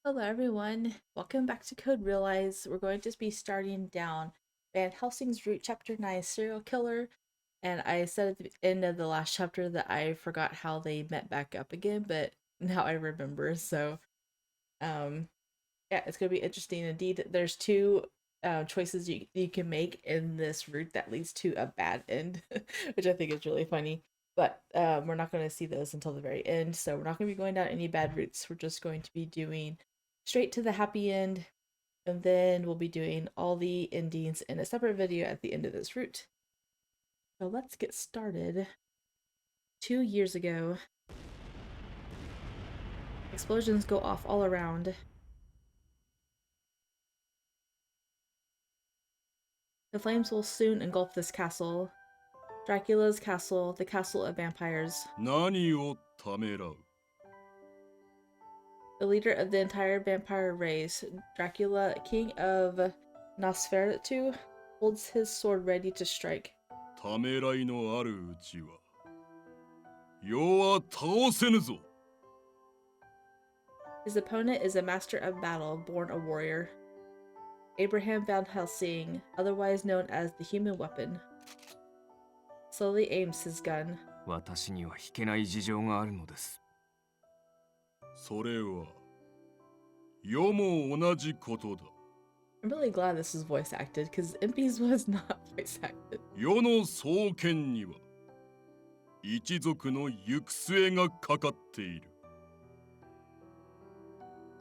Hello everyone, welcome back to Code Realize. We're going to be starting down Van Helsing's Route Chapter 9 Serial Killer. And I said at the end of the last chapter that I forgot how they met back up again, but now I remember. Um, yeah, it's going to be interesting indeed. There's two choices you can make in this route that leads to a bad end, which I think is really funny. But we're not going to see those until the very end, so we're not going to be going down any bad routes. We're just going to be doing straight to the happy end, and then we'll be doing all the endings in a separate video at the end of this route. So let's get started. 2 years ago, explosions go off all around. The flames will soon engulf this castle. Dracula's castle, the castle of vampires. 何をためらう The leader of the entire vampire race, Dracula, king of Nosferatu, holds his sword ready to strike. ためらいのあるうちは世は倒せぬぞ His opponent is a master of battle, born a warrior. Abraham Van Helsing, otherwise known as the human weapon, slowly aims his gun. 私には引けない事情があるのです。それは世も同じことだ I'm really glad this is voice acted, because Impy's was not voice acted. 世の創建には一族の行く末がかかっている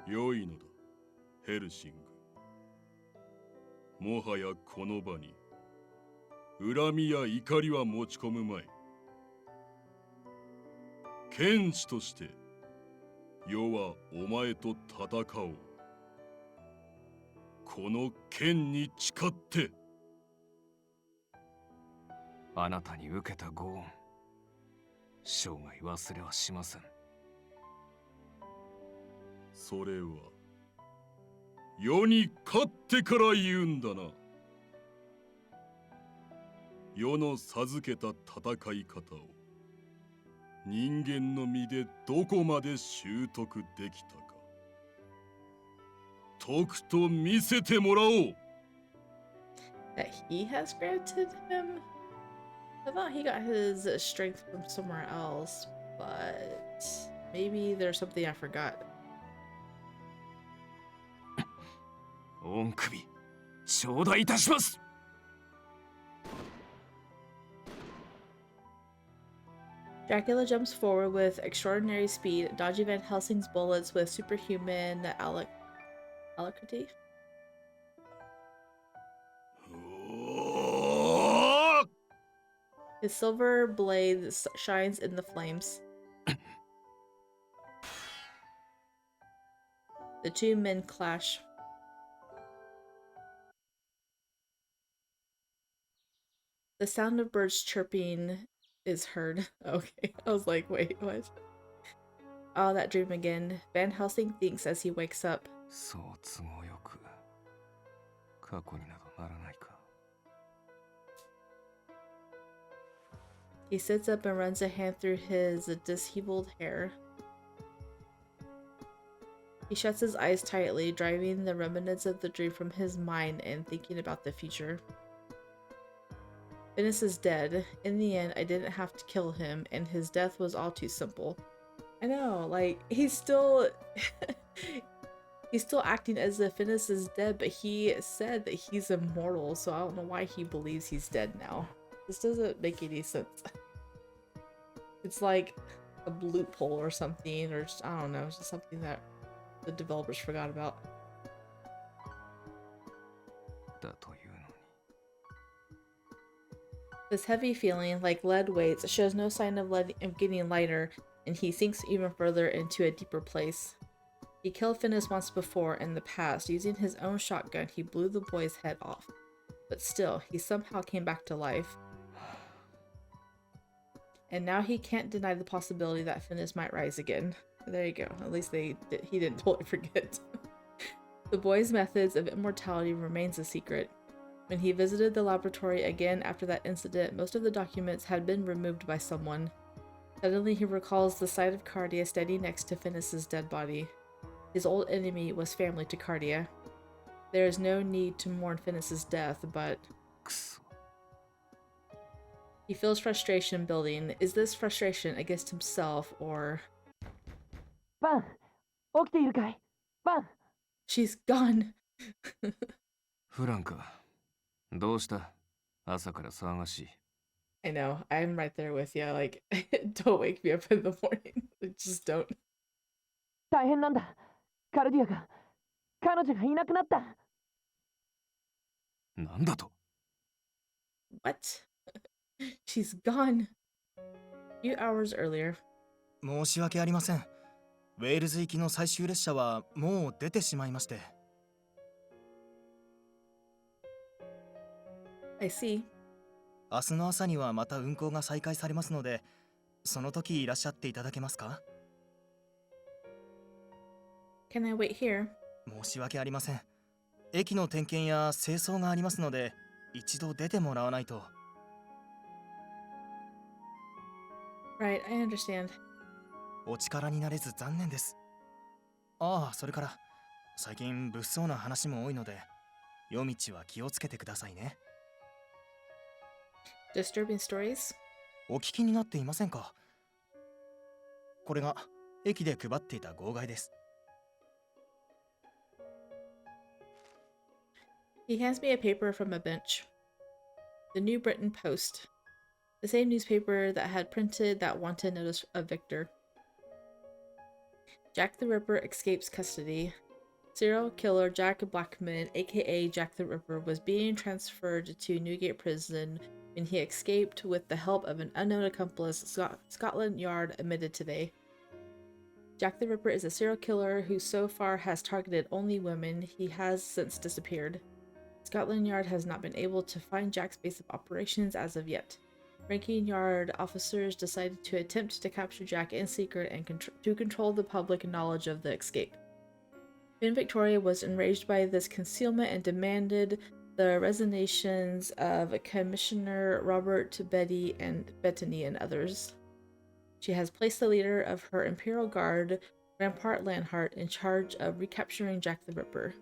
良いのだヘルシングもはやこの場に恨みや怒りは持ち込むまい剣士として世はお前と戦おうこの剣に誓ってあなたに受けたご恩、生涯忘れはしません。それは世に勝ってから言うんだな世の授けた戦い方を人間の身でどこまで習得できたかとくと見せてもらおう That he has granted him? I thought he got his strength from somewhere else, but maybe there's something I forgot. 恩首、頂戴いたします。Dracula jumps forward with extraordinary speed, dodging Van Helsing's bullets with superhuman alacrity. His silver blade shines in the flames. The two men clash. The sound of birds chirping is heard. Okay, I was like, wait, what? Oh, that dream again. Van Helsing thinks as he wakes up. そう都合よく、過去になどならないか。He sits up and runs a hand through his disheveled hair. He shuts his eyes tightly, driving the remnants of the dream from his mind and thinking about the future. Venice is dead. In the end, I didn't have to kill him, and his death was all too simple. I know, like, he's still... he's still acting as if Venice is dead, but he said that he's immortal, so I don't know why he believes he's dead now. This doesn't make any sense. It's like a loophole or something, or just, I don't know, it's just something that the developers forgot about. だというのに。 This heavy feeling, like lead weights, shows no sign of getting lighter, and he sinks even further into a deeper place. He killed Finnis once before in the past. Using his own shotgun, he blew the boy's head off. But still, he somehow came back to life. And now he can't deny the possibility that Finnis might rise again. There you go. At least he didn't totally forget. The boy's methods of immortality remains a secret. When he visited the laboratory again after that incident, most of the documents had been removed by someone. Suddenly he recalls the sight of Cardia standing next to Finnis's dead body. His old enemy was family to Cardia. There is no need to mourn Finis's death, but くそ。 he feels frustration building. Is this frustration against himself or... バン、起きているかい？バン。 She's gone. フランか。どうした？朝から騒がしい。 I know. I'm right there with you. Like, don't wake me up in the morning. Just don't. 大変なんだ。カルディアが、彼女がいなくなった。なんだと？ What? She's gone. A few hours earlier. 申し訳ありません。ウェールズ行きの最終列車はもう出てしまいまして。I see. 明日の朝にはまた運行が再開されますので、その時いらっしゃっていただけますか？ Can I wait here? 申し訳ありません。駅の点検や清掃がありますので、一度出てもらわないと。 Right, I understand. お力になれず残念です。ああ、それから最近物騒な話も多いので、夜道は気をつけてくださいね。 Disturbing stories? お聞きになっていませんか？これが駅で配っていた号外です。 He hands me a paper from a bench. The New Britain Post. The same newspaper that had printed that wanted notice of Victor. Jack the Ripper escapes custody. Serial killer Jack Blackman, aka Jack the Ripper, was being transferred to Newgate Prison when he escaped with the help of an unknown accomplice, Scotland Yard admitted today. Jack the Ripper is a serial killer who so far has targeted only women. He has since disappeared. Scotland Yard has not been able to find Jack's base of operations as of yet. Ranking Yard officers decided to attempt to capture Jack in secret and to control the public knowledge of the escape. Queen Victoria was enraged by this concealment and demanded the resignations of Commissioner Robert Bettany and others. She has placed the leader of her Imperial Guard, Rampart Lanhart, in charge of recapturing Jack the Ripper.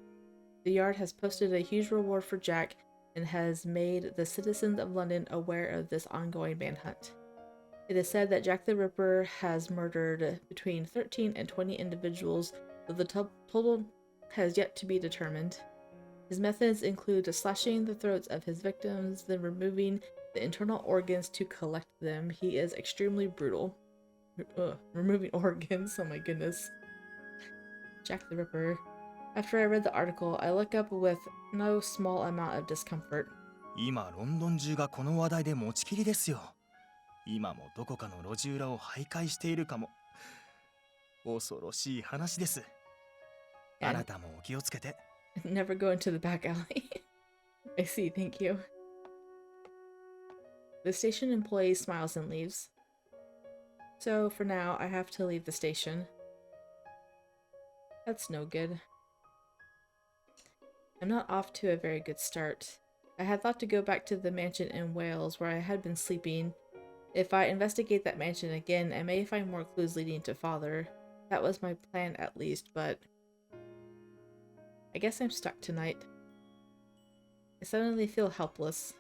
The Yard has posted a huge reward for Jack and has made the citizens of London aware of this ongoing manhunt. It is said that Jack the Ripper has murdered between 13 and 20 individuals, though the total has yet to be determined. His methods include slashing the throats of his victims, then removing the internal organs to collect them. He is extremely brutal. Removing organs, oh my goodness. Jack the Ripper. After I read the article, I look up with no small amount of discomfort. 今ロンドン中がこの話題で持ちきりですよ。今もどこかの路地裏を徘徊しているかも。恐ろしい話です。あなたもお気をつけて。Never go into the back alley. I see, thank you. The station employee smiles and leaves. So, for now, I have to leave the station. That's no good. I'm not off to a very good start. I had thought to go back to the mansion in Wales where I had been sleeping. If I investigate that mansion again, I may find more clues leading to Father. That was my plan at least, but I guess I'm stuck tonight. I suddenly feel helpless.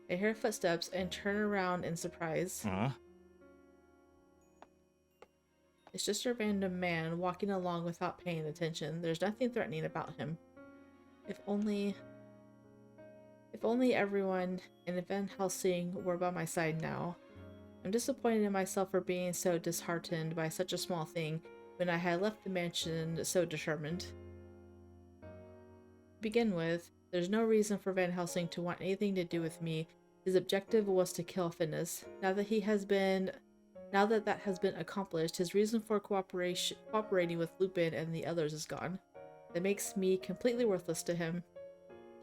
I hear footsteps and turn around in surprise. It's just a random man walking along without paying attention. There's nothing threatening about him. If only everyone in Van Helsing were by my side now. I'm disappointed in myself for being so disheartened by such a small thing when I had left the mansion so determined. To begin with, there's no reason for Van Helsing to want anything to do with me. His objective was to kill Finis. Now that that has been accomplished, his reason for cooperating with Lupin and the others is gone. That makes me completely worthless to him.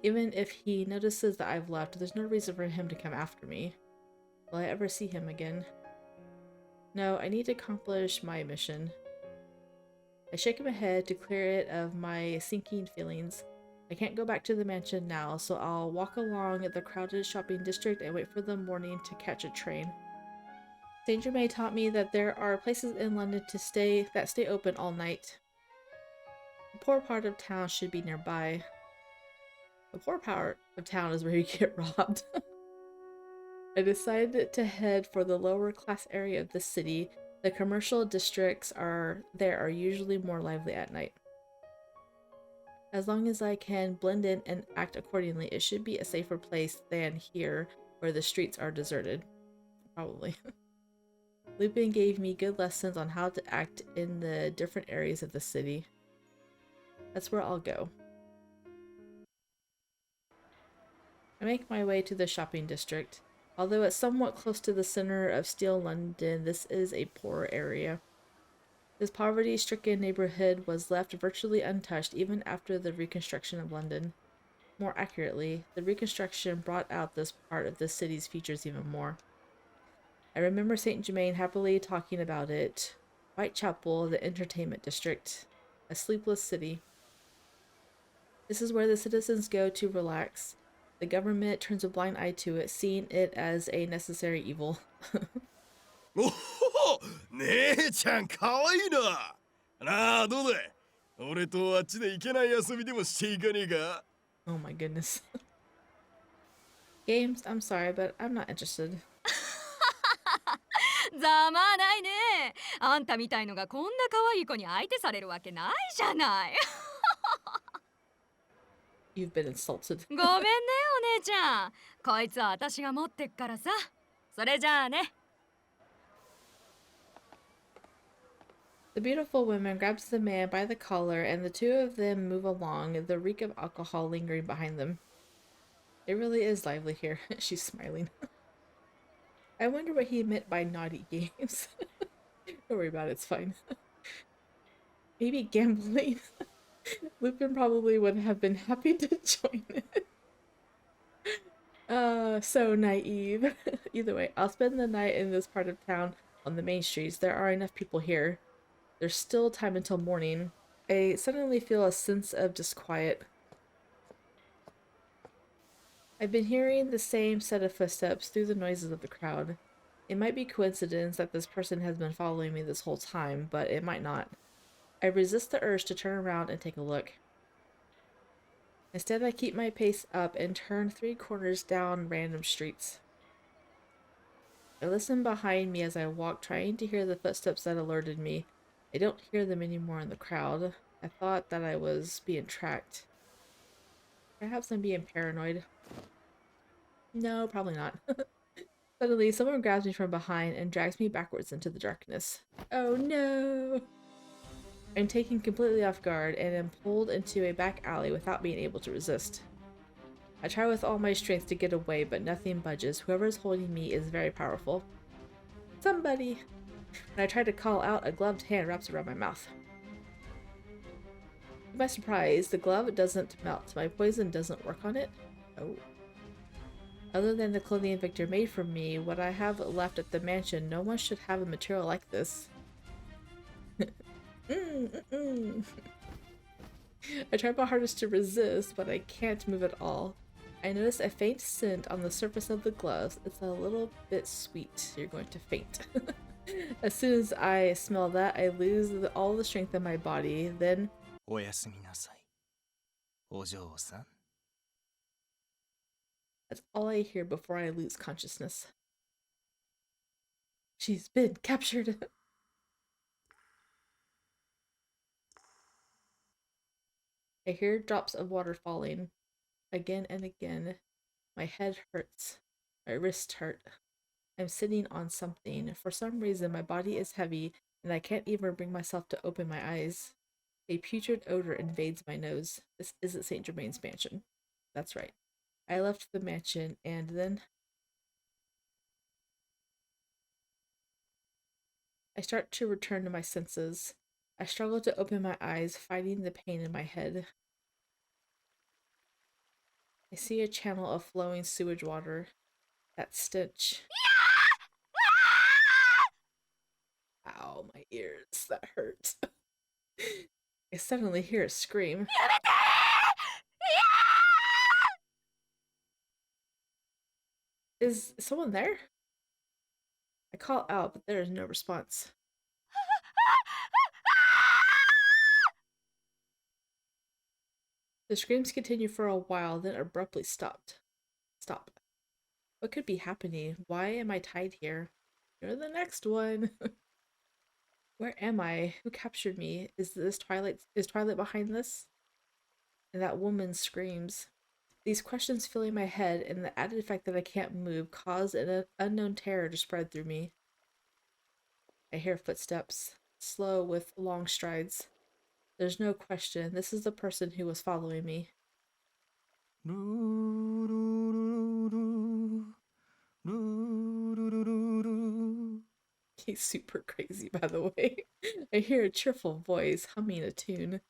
Even if he notices that I've left, there's no reason for him to come after me. Will I ever see him again? No, I need to accomplish my mission. I shake my head to clear it of my sinking feelings. I can't go back to the mansion now, so I'll walk along the crowded shopping district and wait for the morning to catch a train. Saint Germain taught me that there are places in London that stay open all night. The poor part of town should be nearby. The poor part of town is where you get robbed. I decided to head for the lower class area of the city. The commercial districts are usually more lively at night. As long as I can blend in and act accordingly, it should be a safer place than here, where the streets are deserted. Probably. Lupin gave me good lessons on how to act in the different areas of the city. That's where I'll go. I make my way to the shopping district. Although it's somewhat close to the center of Steel London, this is a poor area. This poverty-stricken neighborhood was left virtually untouched even after the reconstruction of London. More accurately, the reconstruction brought out this part of the city's features even more. I remember Saint Germain happily talking about it. Whitechapel, the entertainment district. A sleepless city. This is where the citizens go to relax. The government turns a blind eye to it, seeing it as a necessary evil. おお、姉ちゃんかわいいな。なあ、どうだい。俺とあっちで行けない遊びでもしていかねえか。 Oh my goodness. Games, I'm sorry, but I'm not interested. ざまあないね。あんたみたいのがこんな可愛い子に相手されるわけないじゃない。You've been insulted. ごめんね、お姉ちゃん。こいつは私が持ってっからさ。それじゃあね。The beautiful woman grabs the man by the collar, and the two of them move along, the reek of alcohol lingering behind them. It really is lively here. She's smiling. I wonder what he meant by naughty games. Don't worry about it, it's fine. Maybe gambling. Lupin probably would have been happy to join it. So naive. Either way, I'll spend the night in this part of town on the main streets. There are enough people here. There's still time until morning. I suddenly feel a sense of disquiet. I've been hearing the same set of footsteps through the noises of the crowd. It might be coincidence that this person has been following me this whole time, but it might not. I resist the urge to turn around and take a look. Instead, I keep my pace up and turn 3 corners down random streets. I listen behind me as I walk, trying to hear the footsteps that alerted me. I don't hear them anymore in the crowd. I thought that I was being tracked. Perhaps I'm being paranoid. No, probably not. Suddenly, someone grabs me from behind and drags me backwards into the darkness. Oh no! I'm taken completely off guard and am pulled into a back alley without being able to resist. I try with all my strength to get away, but nothing budges. Whoever is holding me is very powerful. Somebody! When I try to call out, a gloved hand wraps around my mouth. To my surprise, the glove doesn't melt. My poison doesn't work on it. Oh. Other than the clothing Victor made for me, what I have left at the mansion, no one should have a material like this. I try my hardest to resist, but I can't move at all. I notice a faint scent on the surface of the gloves. It's a little bit sweet. You're going to faint. As soon as I smell that, I lose all the strength in my body. Then, おやすみなさい。お嬢さん。 that's all I hear before I lose consciousness. She's been captured. I hear drops of water falling. Again and again. My head hurts. My wrists hurt. I'm sitting on something. For some reason, my body is heavy, and I can't even bring myself to open my eyes. A putrid odor invades my nose. This isn't St. Germain's mansion. That's right. I left the mansion, and then I start to return to my senses. I struggle to open my eyes, fighting the pain in my head. I see a channel of flowing sewage water. That stench. Ow, my ears. That hurt. I suddenly hear a scream. Is someone there? I call out, but there is no response. The screams continue for a while, then abruptly stopped. Stop. What could be happening? Why am I tied here? You're the next one. Where am I? Who captured me? Is Twilight behind this? And that woman screams. These questions filling my head and the added fact that I can't move cause an unknown terror to spread through me. I hear footsteps, slow with long strides. There's no question, this is the person who was following me. He's super crazy, by the way. I hear a cheerful voice humming a tune.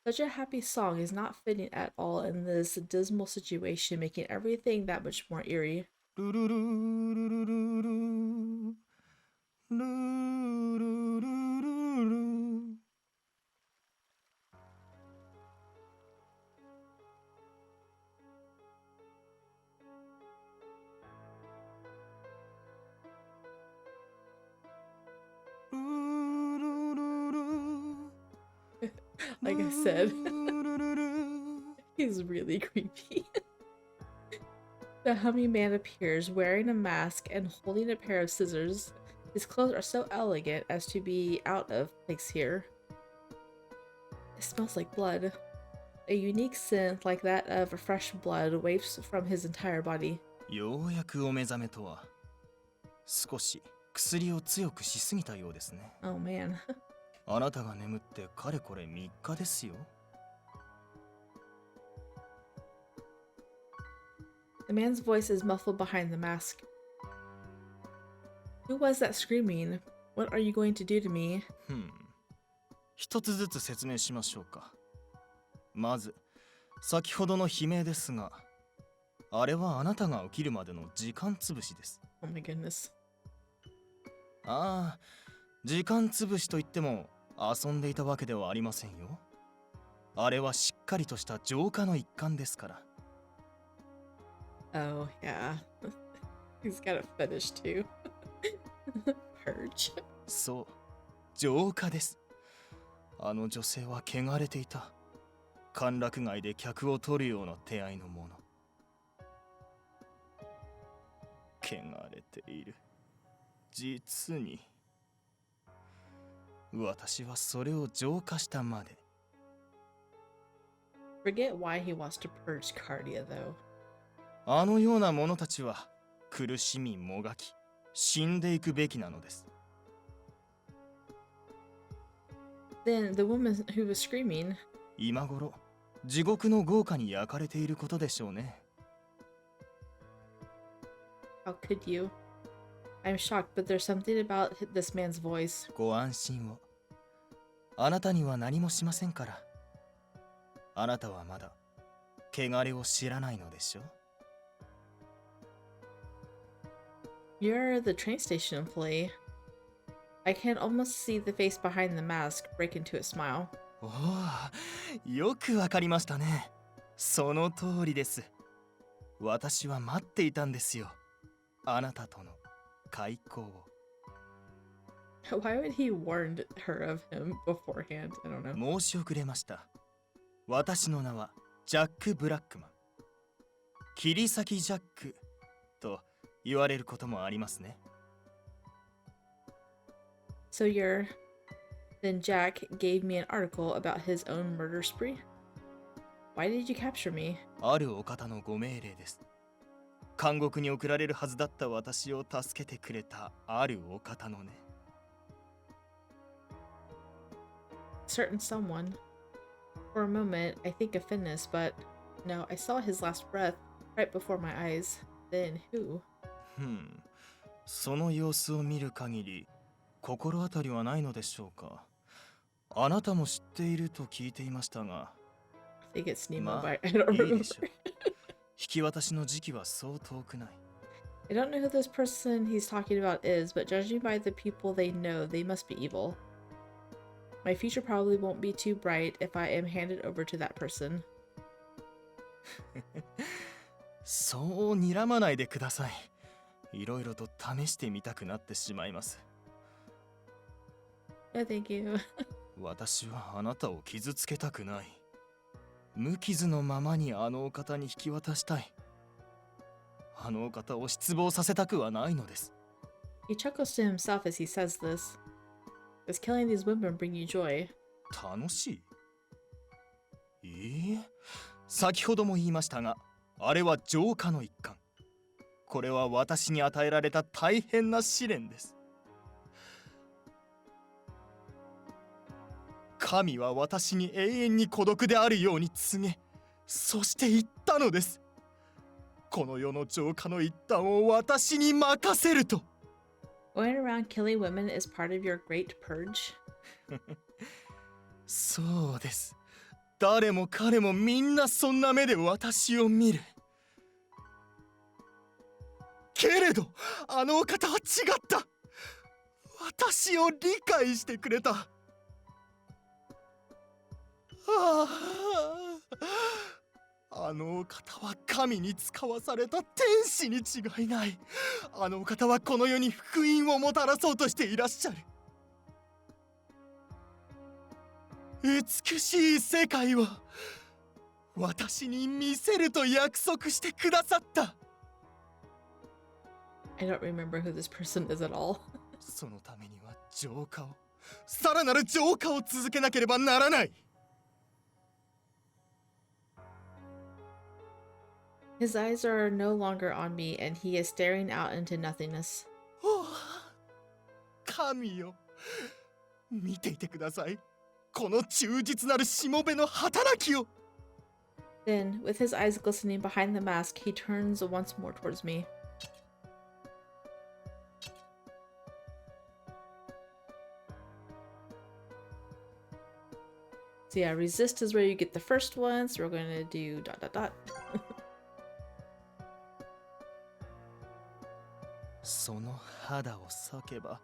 Such a happy song is not fitting at all in this dismal situation, making everything that much more eerie. Like I said, he's really creepy. The humming man appears wearing a mask and holding a pair of scissors. His clothes are so elegant as to be out of place here. It smells like blood. A unique scent like that of fresh blood wafts from his entire body. ようやくお目覚めとは。少し薬を強くしすぎたようですね。Oh man. あなたが眠ってかれこれ3日ですよ。The man's voice is muffled behind the mask. Who was that screaming? What are you going to do to me? 一つずつ説明しましょうか。まず、先ほどの悲鳴ですが、あれはあなたが起きるまでの時間つぶしです。Oh my goodness. ああ、時間つぶしといっても遊んでいたわけではありませんよ。あれはしっかりとした浄化の一環ですから。Oh, yeah. He's got a fetish too. Purge. そう、浄化です。あの女性は汚れていた。歓楽街で客を取るような手合いのもの。汚れている。実に。私はそれを浄化したまで。Forget why he wants to purge Cardia, though. あのような者たちは苦しみもがき、死んでいくべきなのです。Then the woman who was screaming. 今頃、地獄の豪華に焼かれていることでしょうね。How could you? I'm shocked, but there's something about this man's voice. ご安心を。あなたには何もしませんから。あなたはまだ、汚れを知らないのでしょう。You're the train station employee. I can almost see the face behind the mask break into a smile. おお、よくわかりましたね。その通りです。私は待っていたんですよ。あなたとの開口を。Why would he warn her of him beforehand? I don't know. 申し遅れました。私の名はジャック・ブラックマン。切り裂きジャックと言われることもありますね。So Then Jack gave me an article about his own murder spree? Why did you capture me? あるお方のご命令です。監獄に送られるはずだった私を助けてくれたあるお方のね。Certain someone. For a moment, I think of Finnis, but no, I saw his last breath right before my eyes. Then who? その様子を見る限り、心当たりはないのでしょうか。あなたも知っていると聞いていましたが。I think it's Nemo, まあ、 but I don't いいで remember. しょう。引き渡しの時期はそう遠くない。I don't know who this person he's talking about is, but judging by the people they know, they must be evil. My future probably won't be too bright if I am handed over to that person. そう睨まないでください。いろいろと試してみたくなってしまいます。Oh, thank you. 私はあなたを傷つけたくない。無傷のままにあのお方に引き渡したい。あのお方を失望させたくはないのです。He chuckles to himself as he says this. Does killing these women bring you joy? 楽しい？いいえ、先ほども言いましたが、あれは浄化の一環。これは私に与えられた大変な試練です。神は私に永遠に孤独であるように告げ、そして言ったのです。この世の浄化の一端を私に任せると。Going around killing women is part of your great purge? そうです。誰も彼もみんなそんな目で私を見る。けれど、あのお方は違った。私を理解してくれた。あのお方は神に使わされた天使に違いない。あのお方はこの世に福音をもたらそうとしていらっしゃる。美しい世界を私に見せると約束してくださった。I don't remember who this person is at all. そのためには浄化を、さらなる浄化を続けなければならない。His eyes are no longer on me, and he is staring out into nothingness. 神よ、見ていてください。この忠実なるしもべの働きを。Then, with his eyes glistening behind the mask, he turns once more towards me. So yeah, resist is where you get the first one, so we're going to do ... その肌を裂けば、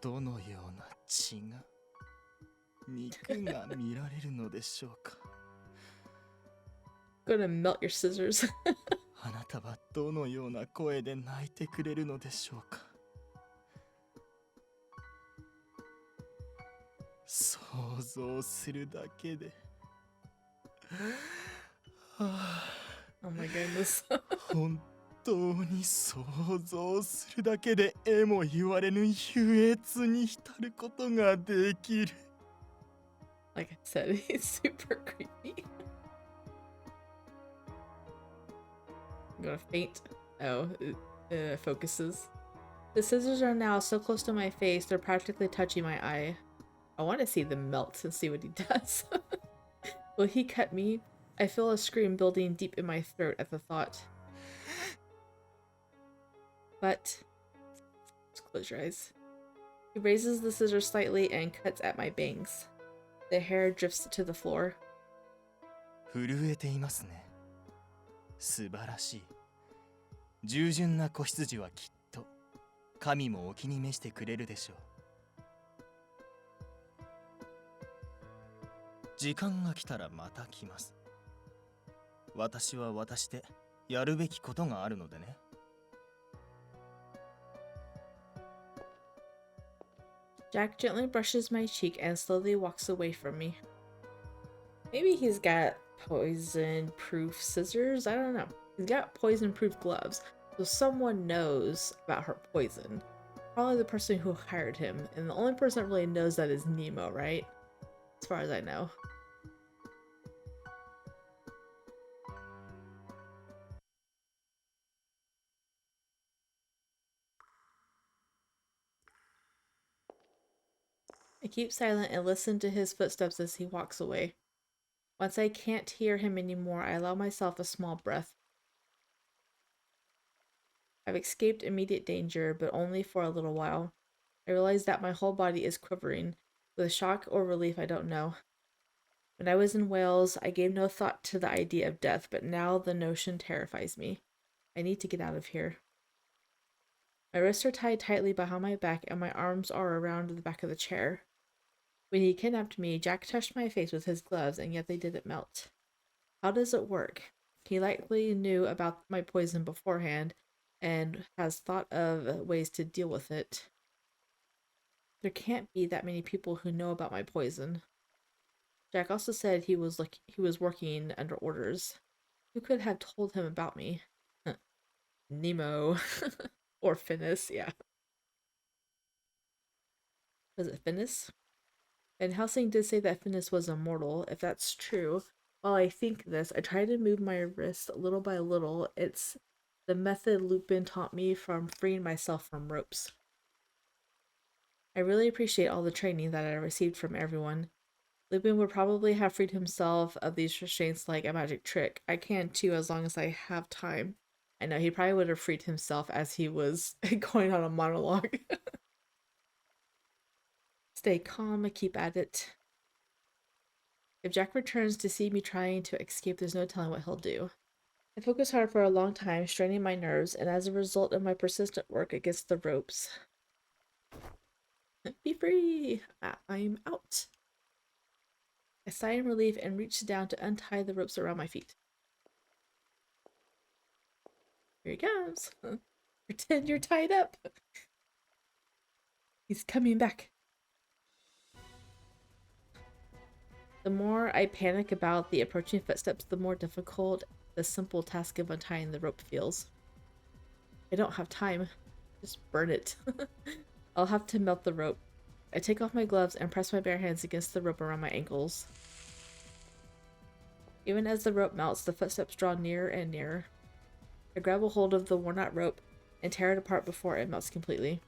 どのような血が、肉が見られるのでしょうか。Gonna melt your scissors. あなたはどのような声で泣いてくれるのでしょうか。想像するだけで。Oh my goodness. 本当に想像するだけでえも言われぬ優越に浸ることができる。Like I said, he's super creepy. I'm gonna faint. Oh, it focuses. The scissors are now so close to my face, they're practically touching my eye. I want to see them melt and see what he does. Will he cut me? I feel a scream building deep in my throat at the thought. But... just close your eyes. He raises the scissors slightly and cuts at my bangs. The hair drifts to the floor. 震えていますね。素晴らしい。従順な子羊はきっと神もお気に召してくれるでしょう。時間が来たらまた来ます。私は私でやるべきことがあるのでね。Jack gently brushes my cheek and slowly walks away from me. Maybe he's got poison-proof scissors? I don't know. He's got poison-proof gloves, so someone knows about her poison. Probably the person who hired him, and the only person that really knows that is Nemo, right? As far as I know. I keep silent and listen to his footsteps as he walks away. Once I can't hear him anymore, I allow myself a small breath. I've escaped immediate danger, but only for a little while. I realize that my whole body is quivering, with shock or relief I don't know. When I was in Wales, I gave no thought to the idea of death, but now the notion terrifies me. I need to get out of here. My wrists are tied tightly behind my back, and my arms are around the back of the chair. When he kidnapped me, Jack touched my face with his gloves, and yet they didn't melt. How does it work? He likely knew about my poison beforehand, and has thought of ways to deal with it. There can't be that many people who know about my poison. Jack also said he was working under orders. Who could have told him about me? Nemo. Or Finnis, yeah. Was it Finnis? And Helsing did say that Finnis was immortal. If that's true, while I think this, I try to move my wrist little by little. It's the method Lupin taught me from freeing myself from ropes. I really appreciate all the training that I received from everyone. Lupin would probably have freed himself of these restraints like a magic trick. I can too, as long as I have time. I know he probably would have freed himself as he was going on a monologue. Stay calm, keep at it. If Jack returns to see me trying to escape, there's no telling what he'll do. I focused hard for a long time, straining my nerves, and as a result of my persistent work against the ropes. Be free! I'm out. I sigh in relief and reach down to untie the ropes around my feet. Here he comes. Pretend you're tied up. He's coming back. The more I panic about the approaching footsteps, the more difficult the simple task of untying the rope feels. I don't have time. Just burn it. I'll have to melt the rope. I take off my gloves and press my bare hands against the rope around my ankles. Even as the rope melts, the footsteps draw nearer and nearer. I grab a hold of the worn-out rope and tear it apart before it melts completely.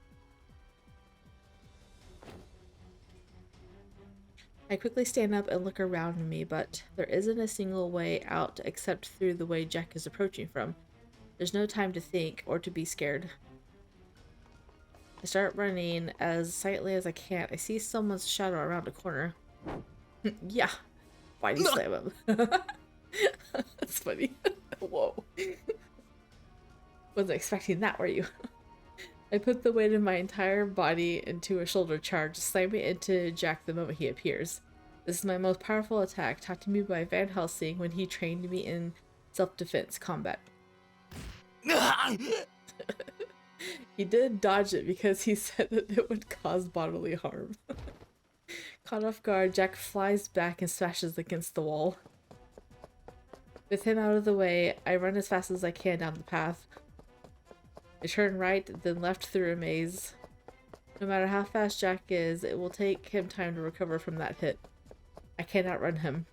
I quickly stand up and look around me, but there isn't a single way out except through the way Jack is approaching from. There's no time to think or to be scared. I start running as silently as I can. I see someone's shadow around a corner. Yeah. Why do you slam him? That's funny. Whoa. Wasn't expecting that, were you? I put the weight of my entire body into a shoulder charge, slamming into Jack the moment he appears. This is my most powerful attack, taught to me by Van Helsing when he trained me in self-defense combat. He did dodge it because he said that it would cause bodily harm. Caught off guard, Jack flies back and smashes against the wall. With him out of the way, I run as fast as I can down the path. I turn right, then left through a maze. No matter how fast Jack is, it will take him time to recover from that hit. I cannot run him.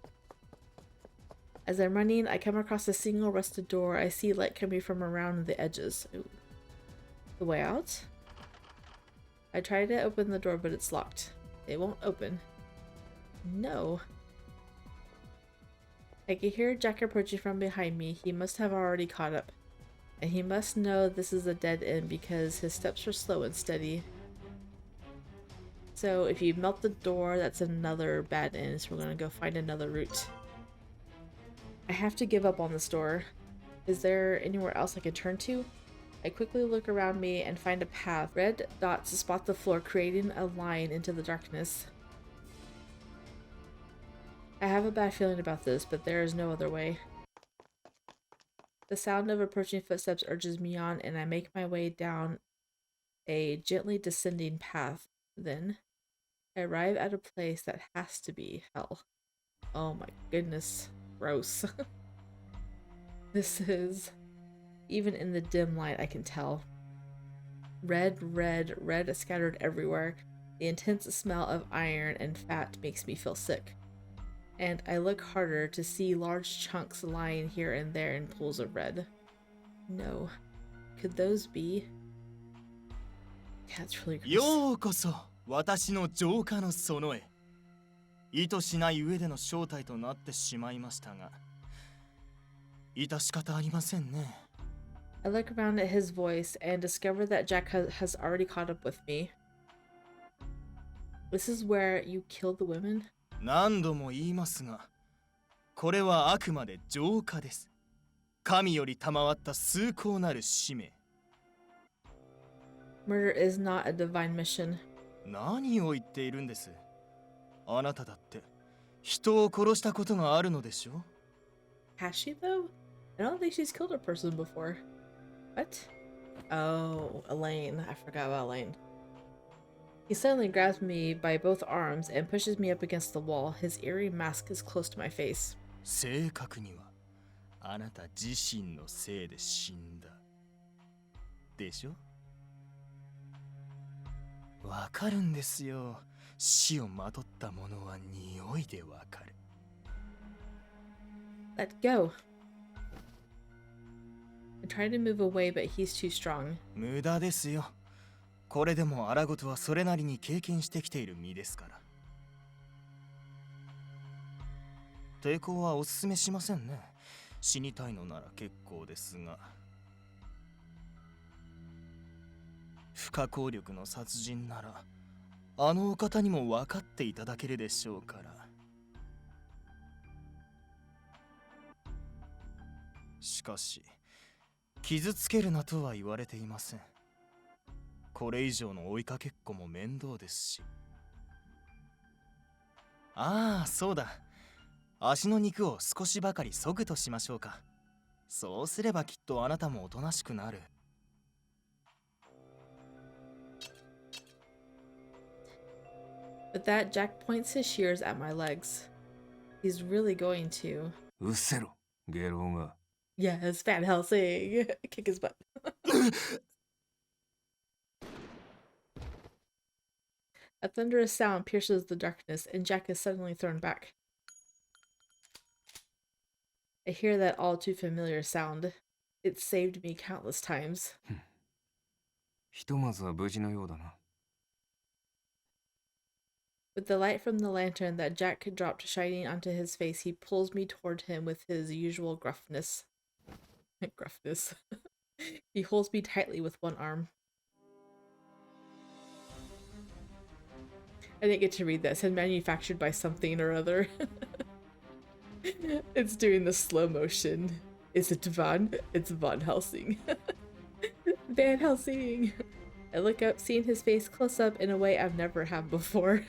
As I'm running, I come across a single rusted door. I see light coming from around the edges. Ooh. The way out? I try to open the door, but it's locked. It won't open. No. I can hear Jack approaching from behind me. He must have already caught up. And he must know this is a dead end because his steps are slow and steady. So if you melt the door, that's another bad end, so we're gonna go find another route. I have to give up on this door. Is there anywhere else I can turn to? I quickly look around me and find a path. Red dots spot the floor, creating a line into the darkness. I have a bad feeling about this, but there is no other way. The sound of approaching footsteps urges me on, and I make my way down a gently descending path. Then, I arrive at a place that has to be hell. Oh my goodness. Gross. This is... Even in the dim light, I can tell. Red, red, red scattered everywhere. The intense smell of iron and fat makes me feel sick. And I look harder to see large chunks lying here and there in pools of red. No. Could those be? Yeah, it's really gross. ようこそ私の浄化の園へ。意図しない上での正体となってしまいましたが、致し方ありませんね。I look around at his voice and discover that Jack has already caught up with me. This is where you killed the women? 何度も言いますが、これはあくまで浄化です。神より賜った崇高なる使命。Murder is not a divine mission. 何を言っているんです。あなただって人を殺したことがあるのでしょ Has she though? I don't think she's killed a person before. What? Oh, Elaine. I forgot about Elaine. He suddenly grabs me by both arms and pushes me up against the wall. His eerie mask is close to my face. 正確にはあなた自身のせいで死んだでしょ。わかるんですよ。死をまとったものは匂いでわかる。Let go. I try to move away, but he's too strong. 無駄ですよ。これでも荒ごとはそれなりに経験してきている身ですから。抵抗はおすすめしませんね。死にたいのなら結構ですが。不可抗力の殺人ならあのお方にも分かっていただけるでしょうから。しかし傷つけるなとは言われていません。これ以上の追いかけっこも面倒ですし。ああ、そうだ。足の肉を少しばかり削ぐとしましょうか。そうすればきっとあなたもおとなしくなる。With that, Jack points his shears at my legs. He's really going to. うせろ、ゲロが。Yes, Van Helsing. Kick his butt. A thunderous sound pierces the darkness, and Jack is suddenly thrown back. I hear that all too familiar sound. It saved me countless times. ひとまずは無事のようだな。With the light from the lantern that Jack dropped shining onto his face, he pulls me toward him with his usual gruffness. Gruffness. He holds me tightly with one arm. I didn't get to read that. It said manufactured by something or other. It's doing the slow motion. Is it Van? It's Van Helsing. Van Helsing! I look up, seeing his face close up in a way I've never have before.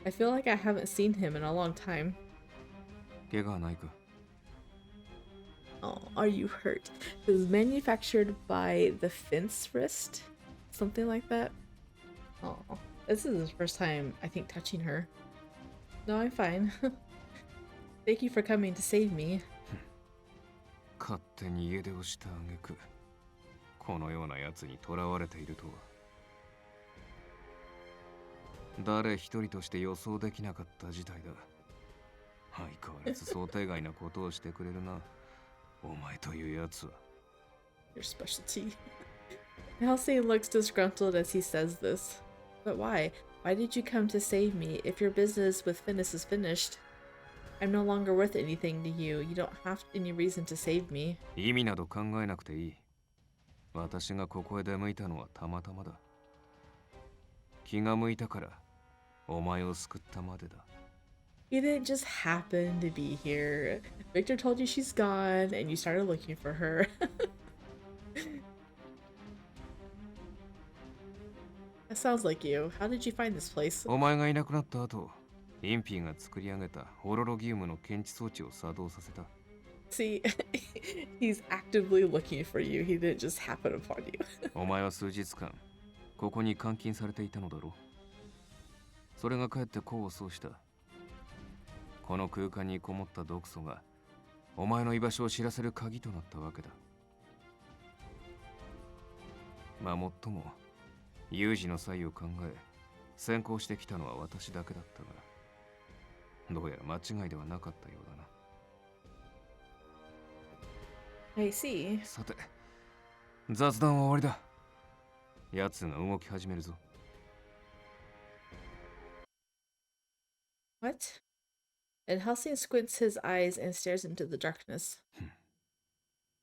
I feel like I haven't seen him in a long time. 怪我はないか。 Oh, are you hurt? It was manufactured by the Fence Wrist? Something like that? Oh, this is his first time, I think, touching her. No, I'm fine. Thank you for coming to save me. 勝手に家出をした挙句、このような奴に囚われているとは。誰一人として予想できなかった事態だ。相変わらず想定外なことをしてくれるな。お前というやつは。Your specialty. Helsing looks disgruntled as he says this. But why? Why did you come to save me if your business with Finnis is finished? I'm no longer worth anything to you. You don't have any reason to save me. 意味など考えなくていい。私がここへ出向いたのはたまたまだ。気が向いたからお前を救ったまでだ。You didn't just happen to be here. Victor told you she's gone and you started looking for her. That sounds like you. How did you find this place? お前がいなくなった後、インピーが作り上げたホロロギウムの検知装置を作動させた。See, he's actively looking for you. He didn't just happen upon you. お前は数日間、ここに監禁されていたのだろう。それがかえって功を奏した。この空間にこもった毒素が、お前の居場所を知らせる鍵となったわけだ。まあもっとも、有事の際を考え、先行してきたのは私だけだったが、どうやら間違いではなかったようだな。I see. さて、雑談は終わりだ。奴が動き始めるぞ。What? And Helsing squints his eyes and stares into the darkness.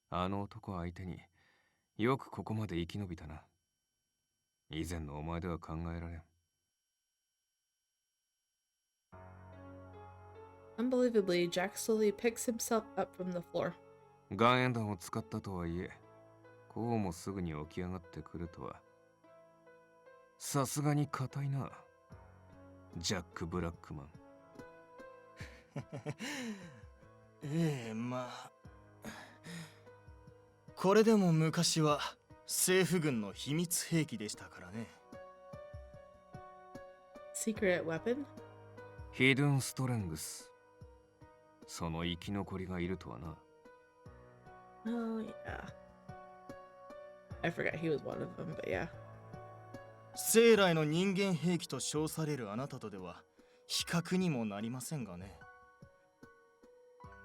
あの男相手によくここまで生き延びたな。以前のお前では考えられん。Unbelievably, Jack slowly picks himself up from the floor. 岩塩弾を使ったとはいえ、こうもすぐに起き上がってくるとは。さすがに硬いな、ジャック・ブラックマン。ええ、まあこれでも昔は政府軍の秘密兵器でしたからね。Secret weapon? ヒドゥンストレングス。その生き残りがいるとはな。Oh, yeah. I forgot he was one of them, but yeah. 生来の人間兵器と称されるあなたとでは比較にもなりませんがね。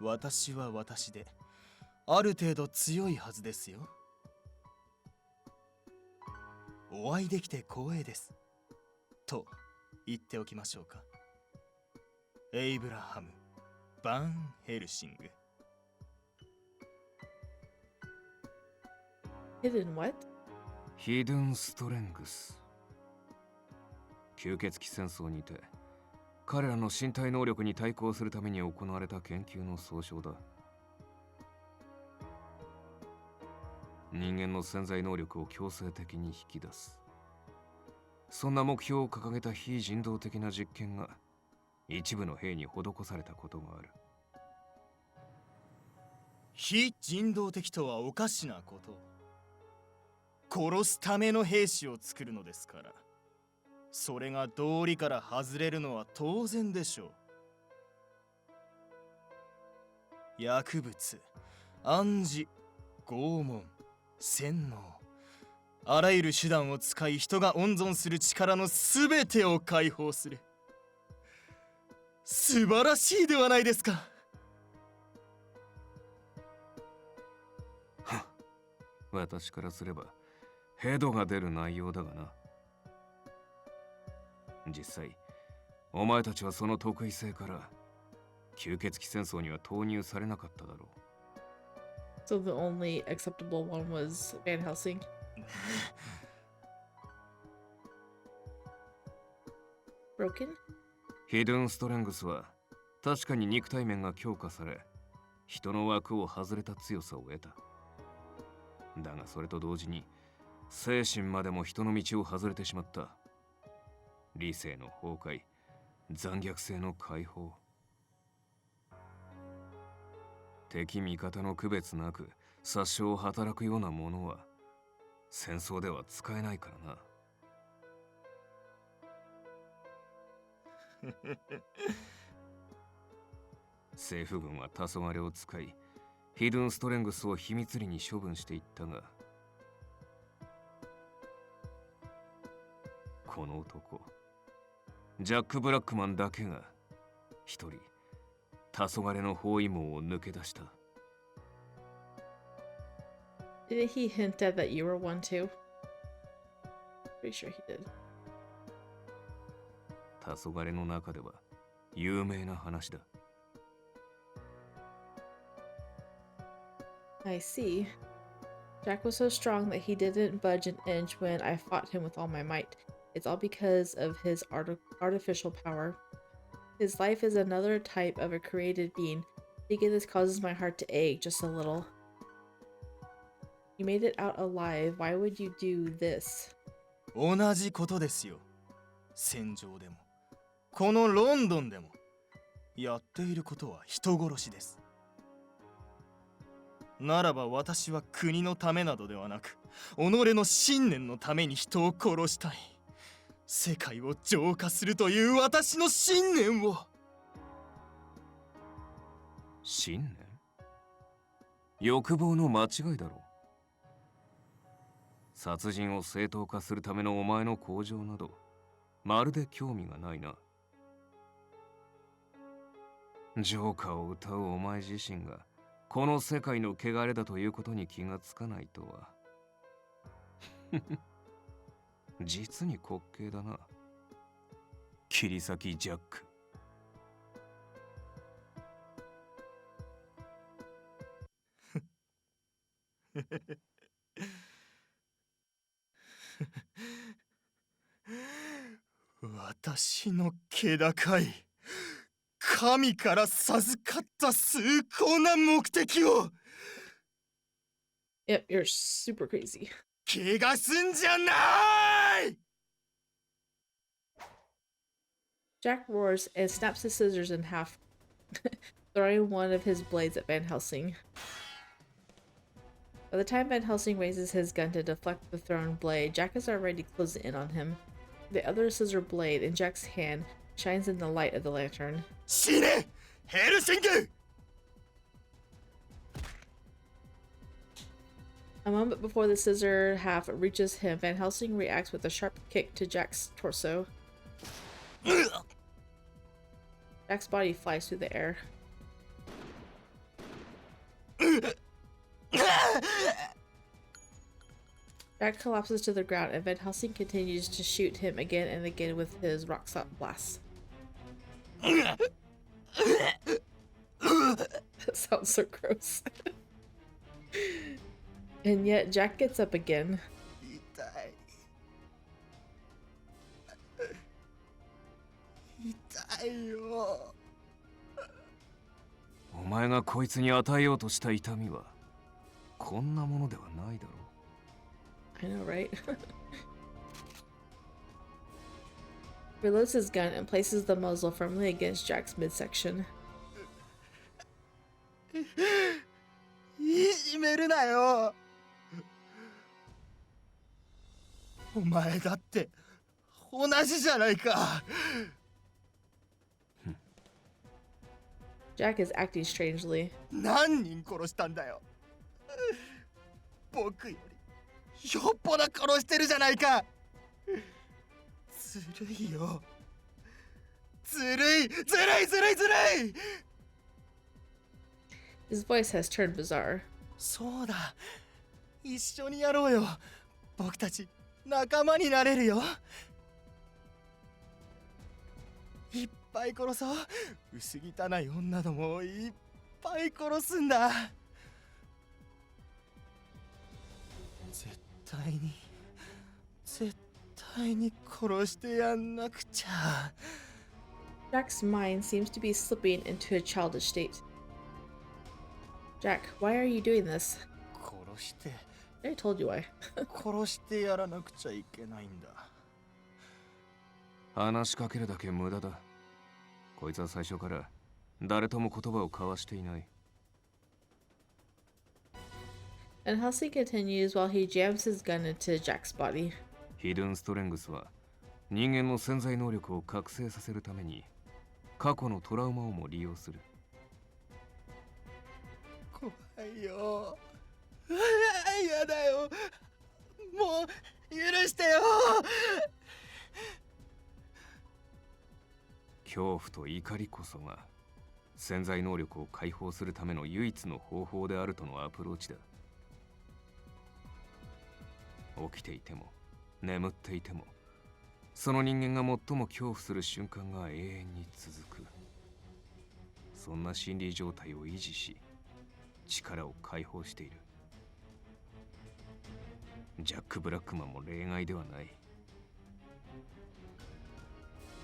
私は私である程度強いはずですよ。お会いできて光栄です。と言っておきましょうか。エイブラハム・バン・ヘルシング。Hidden what? ヒドゥンストレングス。吸血鬼戦争にて彼らの身体能力に対抗するために行われた研究の総称だ。人間の潜在能力を強制的に引き出す。そんな目標を掲げた非人道的な実験が一部の兵に施されたことがある。非人道的とはおかしなこと。殺すための兵士を作るのですから、それが道理から外れるのは当然でしょう。薬物、暗示、拷問、洗脳、あらゆる手段を使い人が温存する力のすべてを解放する。素晴らしいではないですか。私からすればヘドが出る内容だがな。実際お前たちはその特異性から吸血鬼戦争には投入されなかっただろう。 So the only acceptable one was Van Helsing. Broken? ヒドゥンストレングスは確かに肉体面が強化され、人の枠を外れた強さを得た。だがそれと同時に精神までも人の道を外れてしまった。理性の崩壊、残虐性の解放、敵味方の区別なく殺傷を働くようなものは戦争では使えないからな。政府軍は黄昏を使いヒドゥンストレングスを秘密裏に処分していったが、この男ジャック・ブラックマンだけが一人黄昏の包囲網を抜け出した。 Didn't he hint at that you were one too? Pretty sure he did. 黄昏の中では有名な話だ。I see. Jack was so strong that he didn't budge an inch when I fought him with all my might. It's all because of his artificial power. His life is another type of a created being. Thinking this causes my heart to ache just a little. You made it out alive. Why would you do this? 同じことですよ。戦場でもこのロンドンでもやっていることは人殺しです。ならば私は国のためなどではなく、己の信念のために人を殺したい。世界を浄化するという私の信念を。信念？欲望の間違いだろう。殺人を正当化するためのお前の向上などまるで興味がないな。ジョーカーを歌うお前自身がこの世界の汚れだということに気がつかないとは。実に滑稽だな、切り裂きジャック。私の気高い神から授かった崇高な目的を。 Yep, you're super crazy. 怪我すんじゃない。 Jack roars and snaps his scissors in half, throwing one of his blades at Van Helsing. By the time Van Helsing raises his gun to deflect the thrown blade, Jack is already closing in on him. The other scissor blade in Jack's hand shines in the light of the lantern. 死ねヘルシング A moment before the scissor half reaches him, Van Helsing reacts with a sharp kick to Jack's torso. Jack's body flies through the air. Jack collapses to the ground, and Van Helsing continues to shoot him again and again with his rock salt blasts. That sounds so gross. And yet Jack gets up again. 痛いよお前がこいつに与えようとした痛みはこんなものではないだろう。 I know, right? Reloads his gun and places the muzzle firmly against Jack's midsection. いじめるなよ。お前だって同じじゃないか。Jack is acting strangely. 何人殺したんだよ。僕よりよっぽど殺してるじゃないか。ずるいよ。ずるいずるいずるいずるい。 His voice has turned bizarre. そうだ。一緒にやろうよ。僕たち仲間になれるよ。いっぱい殺そう。薄汚い女どもをいっぱい殺すんだ。絶対に殺してやんなくちゃ。 Jack's mind seems to be slipping into a childish state. Jack, why are you doing this? 殺して I already told you why. 殺してやらなくちゃいけないんだ。話しかけるだけ無駄だ。こいつは最初から誰とも言葉を交わしていない。 And Helsing continues while he jams his gun into Jack's body. ヒドゥンストレングスは人間の潜在能力を覚醒させるために過去のトラウマをも利用する。怖いよ。やだよ。もう許してよ。恐怖と怒りこそが潜在能力を解放するための唯一の方法であるとのアプローチだ。起きていても眠っていてもその人間が最も恐怖する瞬間が永遠に続く。そんな心理状態を維持し力を解放している。ジャック・ブラックマンも例外ではない。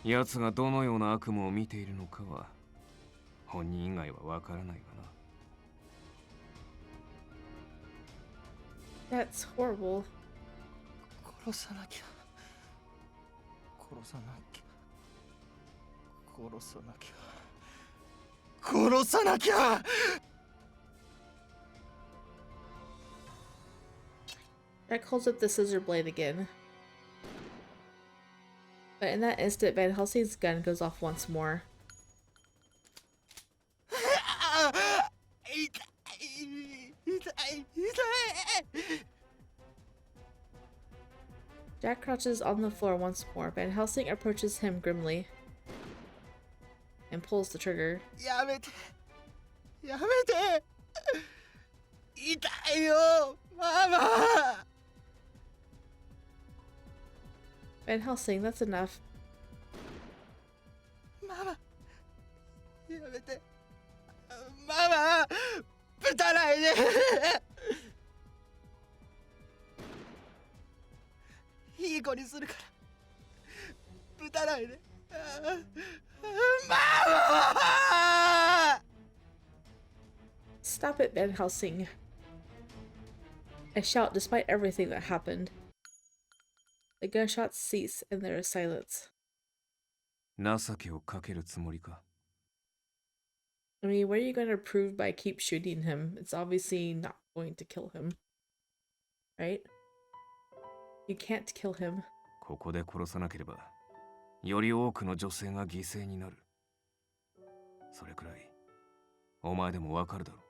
奴がどのような悪夢を見ているのかは本人以外はわからないがな。 That's horrible. 殺さなきゃ。殺さなきゃ。殺さなきゃ。殺さなきゃ。 Jack holds up the scissor blade again. But in that instant, Van Helsing's gun goes off once more. Jack crouches on the floor once more. Van Helsing approaches him grimly and pulls the trigger. やめて。やめて。痛いよ。ママ。 Van Helsing, that's enough. ママ。やめて。ママ。ぶたないで。いい子にするから。ぶたないで。ママ。 Stop it, Van Helsing. I shout despite everything that happened. The gunshots cease and there is silence. 情けをかけるつもりか。 I mean, what are you going to prove by keep shooting him? It's obviously not going to kill him. right? You can't kill him. ここで殺さなければより多くの女性が犠牲になる。それくらいお前でもわかるだろう。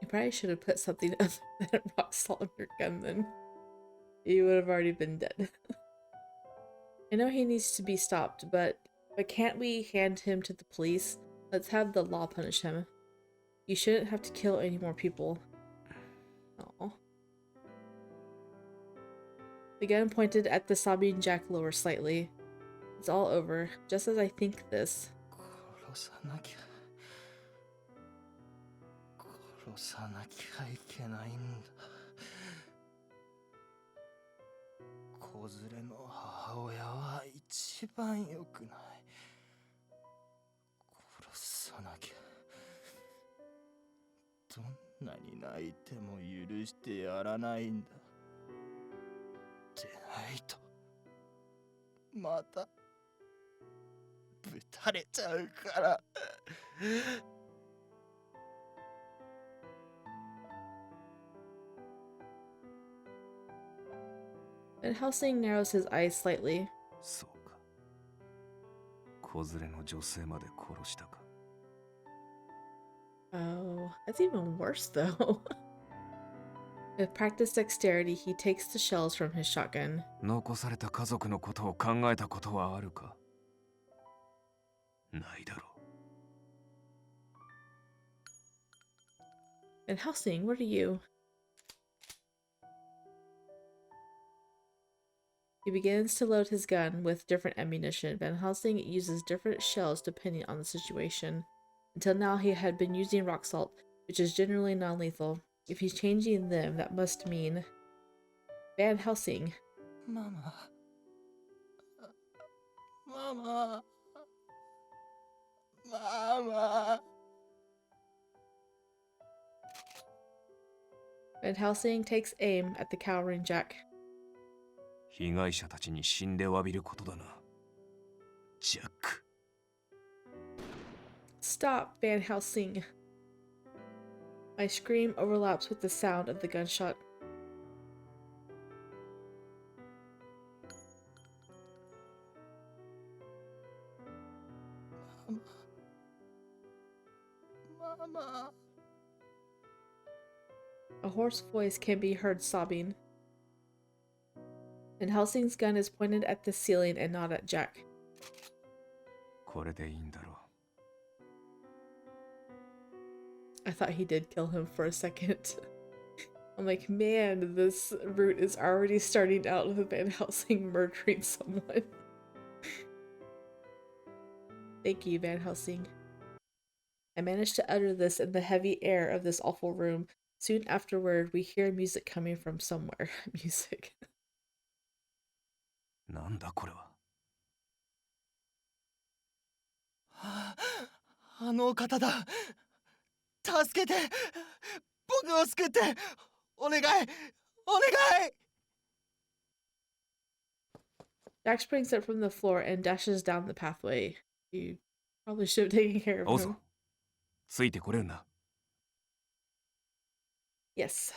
You probably should have put something other than rock salt in your gun then. You would have already been dead. I know he needs to be stopped, but can't we hand him to the police? Let's have the law punish him. You shouldn't have to kill any more people. Oh. The gun pointed at the sobbing Jack lower slightly. It's all over, just as I think this. 殺さなきゃいけないんだ。子連れの母親は一番良くない。殺さなきゃ。どんなに泣いても許してやらないんだ。でないとまたぶたれちゃうから。Van Helsing narrows his eyes slightly. そうか。子連れの女性まで殺したか。 Oh, that's even worse though. With practiced dexterity, he takes the shells from his shotgun. 残された家族のことを考えたことはあるか。ないだろう。 Van Helsing, what are you? He begins to load his gun with different ammunition. Van Helsing uses different shells depending on the situation. Until now, he had been using rock salt, which is generally non-lethal. If he's changing them, that must mean... Van Helsing. Mama. Mama. Mama. Van Helsing takes aim at the cowering Jack. 被害者たちに死んで詫びることだな。ジャック。 Stop, Van Helsing. My scream overlaps with the sound of the gunshot. Mama. A hoarse voice can be heard sobbing. And Helsing's gun is pointed at the ceiling and not at Jack. これでいいんだろう。 I thought he did kill him for a second. I'm like, man, this route is already starting out with Van Helsing murdering someone. Thank you, Van Helsing. I managed to utter this in the heavy air of this awful room. Soon afterward, we hear music coming from somewhere. Music. なんだこれは。あの方だ。助けて。僕を救って。お願い。お願い。 Jack springs up from the floor and dashes down the pathway. You probably should have taken care of オゾ him. ついてこれるな。 Yes.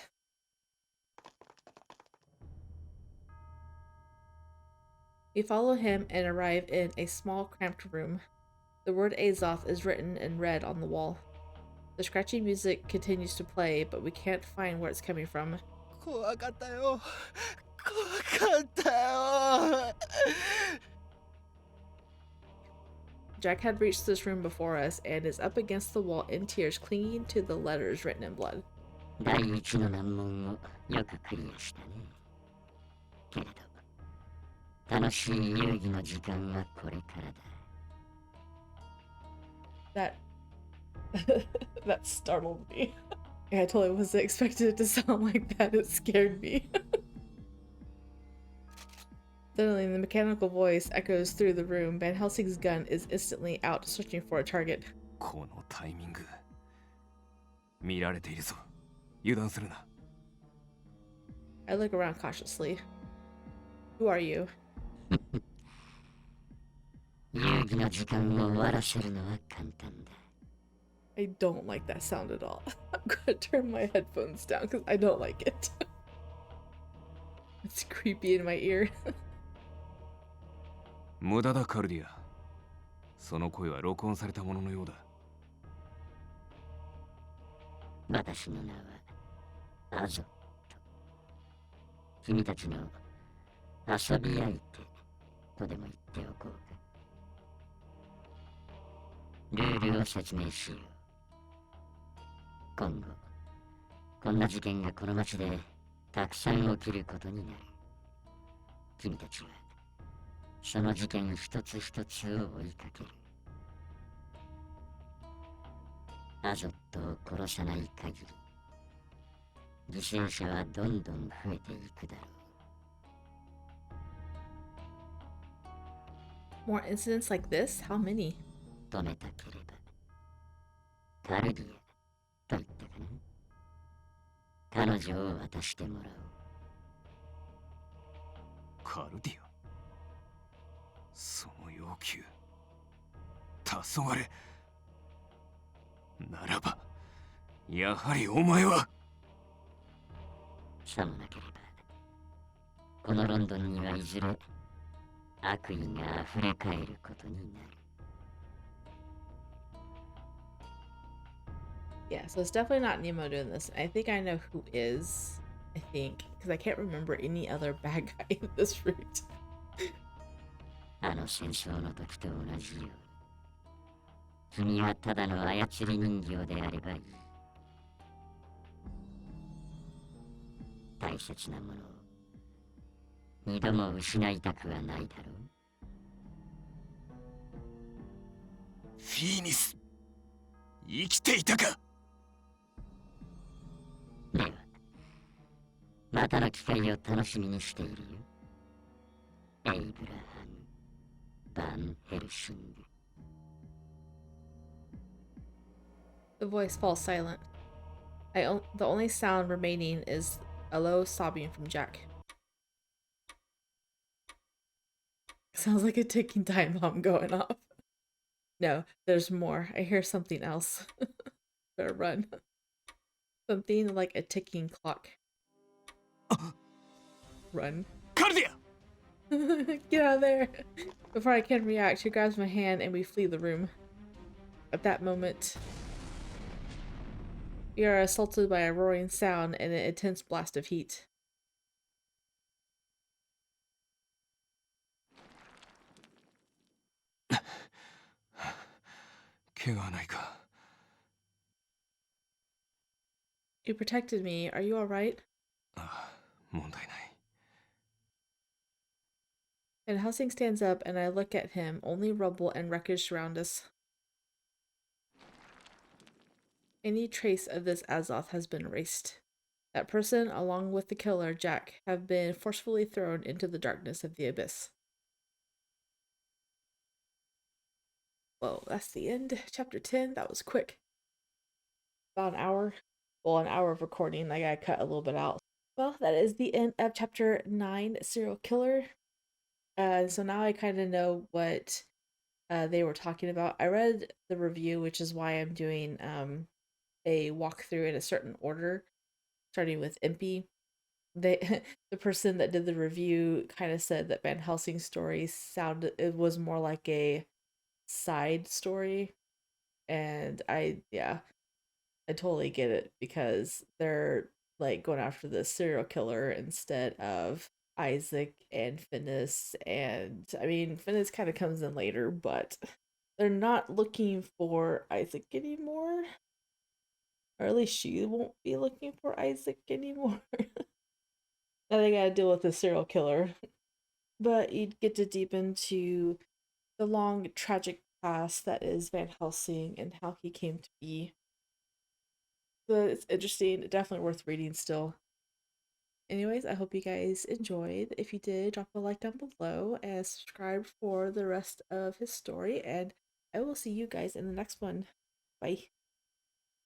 We follow him and arrive in a small, cramped room. The word Azoth is written in red on the wall. The scratchy music continues to play, but we can't find where it's coming from. 怖かったよ。怖かったよ。 Jack had reached this room before us and is up against the wall in tears, clinging to the letters written in blood. 第一の難問をよくクリアしたね。けれど、楽しい遊戯の時間がこれからだ。That that startled me. I totally wasn't expecting it to sound like that. It scared me. Suddenly, the mechanical voice echoes through the room. Van Helsing's gun is instantly out, searching for a target. このタイミング。見られているぞ。油断するな。 I look around cautiously. Who are you? 遊戯の時間を終わらせるのは簡単だ。I don't like that sound at all. I'm gonna turn my headphones down because I don't like it. It's creepy in my ear. 無駄だカルディア。その声は録音されたもののようだ。私の名はアゾット。君たちの遊び相手とでも言っておこうか。ルールを説明しよう。今後、こんな事件がこの町でたくさん起きることになる。君たちはその事件一つ一つを追いかける。アゾットを殺さない限り、犠牲者はどんどん増えていくだろう。 More incidents like this? How many? 止めたければ、カルディアと言ったかな。彼女を渡してもらおう。カルディア。その要求。黄昏。ならば、やはりお前は。さもなければ、このロンドンにはいずれ悪意が溢れ返ることになる。Yeah, so it's definitely not Nemo doing this. I think I know who is. I think, because I can't remember any other bad guy in this route. あの戦争の時と同じように、君はただの操り人形であればいい。大切なものを二度も失いたくはないだろう。フィーニス、生きていたか。では、またの機会を楽しみにしているよ。エイブラハム・バン・ヘルシング。The voice falls silent. The only sound remaining is a low sobbing from Jack. Sounds like a ticking time bomb going off. No, there's more. I hear something else. Better run. Something like a ticking clock. Run. カルディア。 Get out of there! Before I can react, she grabs my hand and we flee the room. At that moment, we are assaulted by a roaring sound and an intense blast of heat. 怪我はないか。 You protected me. Are you alright? ああ、問題ない。 And Helsing stands up and I look at him. Only rubble and wreckage surround us. Any trace of this Azoth has been erased. That person, along with the killer, Jack, have been forcefully thrown into the darkness of the abyss. Well, that's the end. Chapter 10. That was quick. About an hour. Well, an hour of recording. I gotta cut a little bit out. Well, that is the end of Chapter 9, Serial Killer. So now I kind of know what they were talking about. I read the review, which is why I'm doing a walkthrough in a certain order, starting with Impy. They the person that did the review kind of said that Van Helsing's story it was more like a side story, and I totally get it because they're like going after the serial killer instead of Isaac and Finis. And I mean, Finis kind of comes in later, but they're not looking for Isaac anymore, or at least she won't be looking for Isaac anymore. Now they gotta deal with the serial killer. But you get to deep into the long tragic past that is Van Helsing and how he came to be. So it's interesting, definitely worth reading still. Anyways, I hope you guys enjoyed. If you did, drop a like down below and subscribe for the rest of his story, and I will see you guys in the next one. Bye.